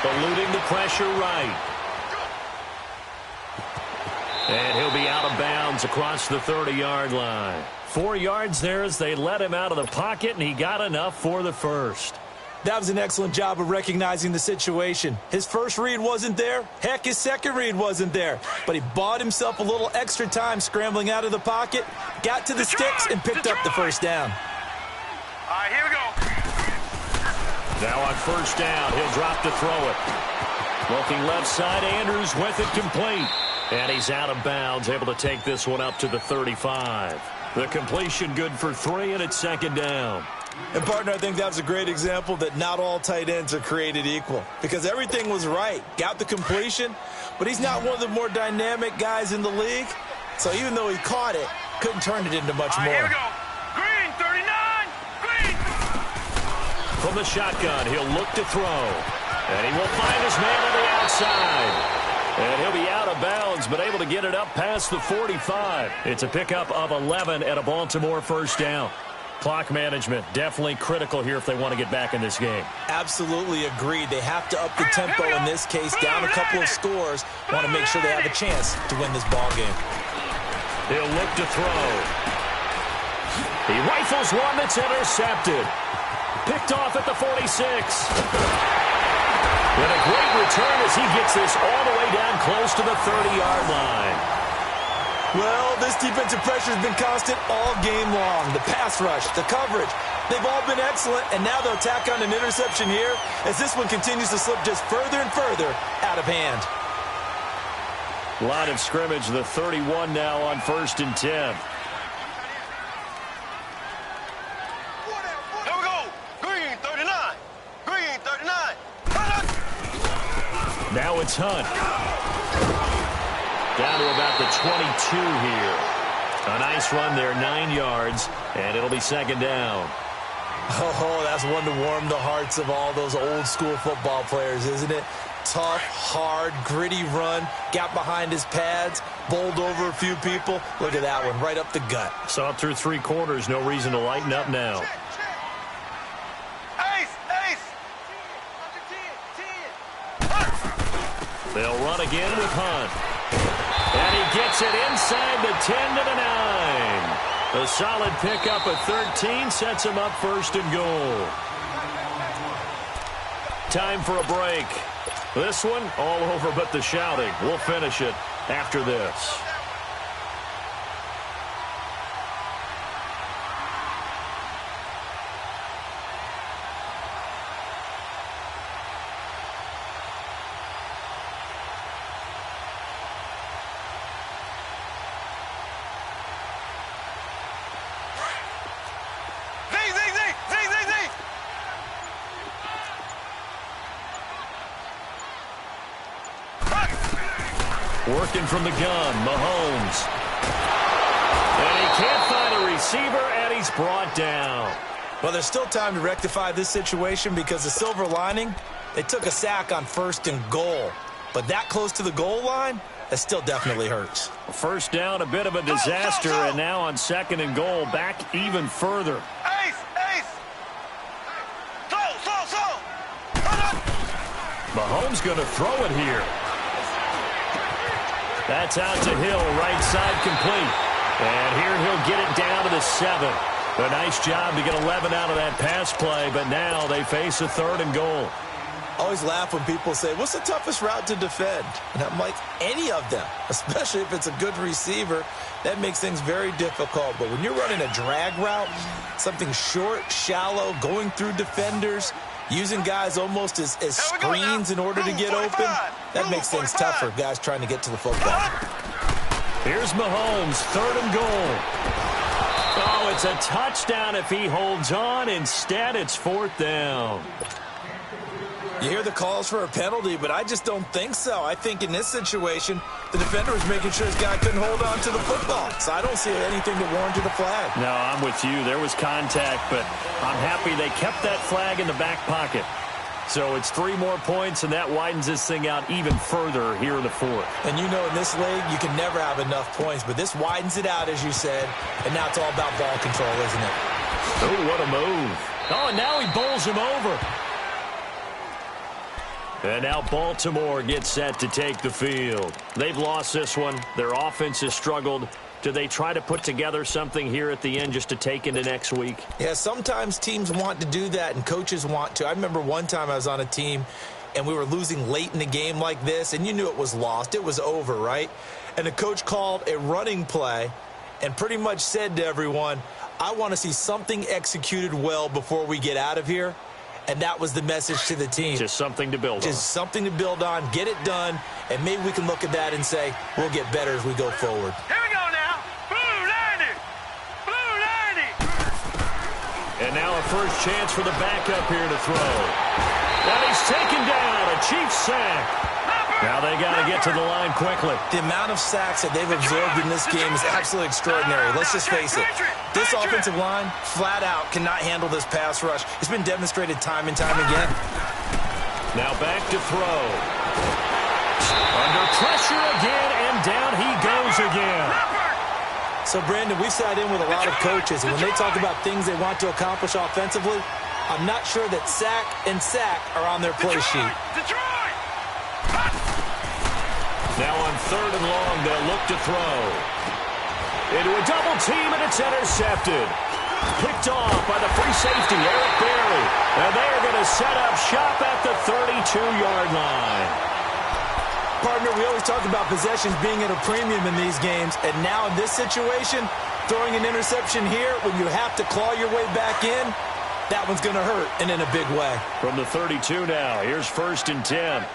Eluding the pressure right. And he'll be out of bounds across the 30-yard line. 4 yards there as they let him out of the pocket, and he got enough for the first. That was an excellent job of recognizing the situation. His first read wasn't there. Heck, his second read wasn't there. But he bought himself a little extra time scrambling out of the pocket, got to the sticks, and picked up the first down. All right, here we go. Now on 1st down, he'll drop to throw it. Looking left side, Andrews with it complete. And he's out of bounds, able to take this one up to the 35. The completion good for 3, and it's 2nd down. And, partner, I think that was a great example that not all tight ends are created equal because everything was right. Got the completion, but he's not one of the more dynamic guys in the league. So even though he caught it, couldn't turn it into much more. Here we go. Green, 39. Green. From the shotgun, he'll look to throw. And he will find his man on the outside. And he'll be out of bounds, but able to get it up past the 45. It's a pickup of 11 at a Baltimore 1st down. Clock management definitely critical here if they want to get back in this game. Absolutely agreed. They have to up the tempo in this case, down a couple of scores. Want to make sure they have a chance to win this ball game. He'll look to throw. He rifles one that's intercepted. Picked off at the 46. And a great return as he gets this all the way down close to the 30-yard line. Well, this defensive pressure has been constant all game long. The pass rush, the coverage, they've all been excellent, and now they'll tack on an interception here as this one continues to slip just further and further out of hand. Line of scrimmage, the 31 now on 1st and 10. Here we go. Green, 39. Green, 39. Now it's Hunt. Down to about the 22 here. A Nice run there, 9 yards, and it'll be second down. Oh, that's one to warm the hearts of all those old-school football players, isn't it? Tough, hard, gritty run, got behind his pads, bowled over a few people. Look at that one, right up the gut. Saw it through 3 quarters, no reason to lighten up now. They'll run again with Hunt. And he gets it inside the 10 to the 9. A solid pickup of 13 sets him up first and goal. Time for a break. This one all over but the shouting. We'll finish it after this. Working from the gun, Mahomes. And he can't find a receiver, and he's brought down. Well, there's still time to rectify this situation because the silver lining, they took a sack on 1st and goal. But that close to the goal line, that still definitely hurts. First down, a bit of a disaster, and now on 2nd and goal, back even further. Mahomes going to throw it here. That's out to Hill, right side complete. And here he'll get it down to the 7. A nice job to get 11 out of that pass play, but now they face a 3rd and goal. Always laugh when people say, what's the toughest route to defend? And I'm like, any of them, especially if it's a good receiver. That makes things very difficult. But when you're running a drag route, something short, shallow, going through defenders, using guys almost as screens in order to get open, that makes things tougher, guys trying to get to the football. Here's Mahomes, 3rd and goal. Oh, it's a touchdown if he holds on. Instead, it's 4th down. You hear the calls for a penalty, but I just don't think so. I think in this situation, the defender was making sure his guy couldn't hold on to the football. So I don't see anything that warranted a flag. No, I'm with you. There was contact, but I'm happy they kept that flag in the back pocket. So it's 3 more points, and that widens this thing out even further here in the 4th. And you know in this league, you can never have enough points, but this widens it out, as you said, and now it's all about ball control, isn't it? Oh, what a move. Oh, and now he bowls him over. And now Baltimore gets set to take the field. They've lost this one. Their offense has struggled. Do they try to put together something here at the end just to take into next week? Yeah, sometimes teams want to do that and coaches want to. I remember one time I was on a team and we were losing late in the game like this, and you knew it was lost. It was over, right? And the coach called a running play and pretty much said to everyone, I want to see something executed well before we get out of here. And that was the message to the team. Just something to build on. Just something to build on, get it done, and maybe we can look at that and say, we'll get better as we go forward. Here we go now. Blue 90. Blue 90. And now a first chance for the backup here to throw. And he's taken down, a Chiefs sack. Now they got to get to the line quickly. The amount of sacks that they've absorbed in this game is absolutely extraordinary. Let's just face it. This offensive line, flat out, cannot handle this pass rush. It's been demonstrated time and time again. Now back to throw. Under pressure again, and down he goes again. So, Brandon, we've sat in with a lot of coaches, and when they talk about things they want to accomplish offensively, I'm not sure that sack and sack are on their play sheet. Now on 3rd and long, they'll look to throw. Into a double team, and it's intercepted. Picked off by the free safety, Eric Berry. And they're going to set up shop at the 32-yard line. Partner, we always talk about possessions being at a premium in these games, and now in this situation, throwing an interception here when you have to claw your way back in, that one's going to hurt, and in a big way. From the 32 now, here's 1st and 10.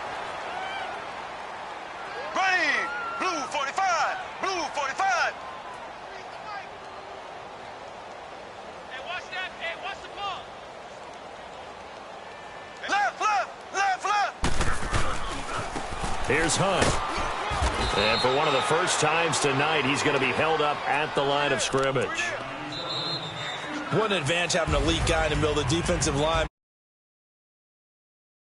Here's Hunt. And for one of the first times tonight, he's going to be held up at the line of scrimmage. What an advantage having a elite guy in the middle of the defensive line.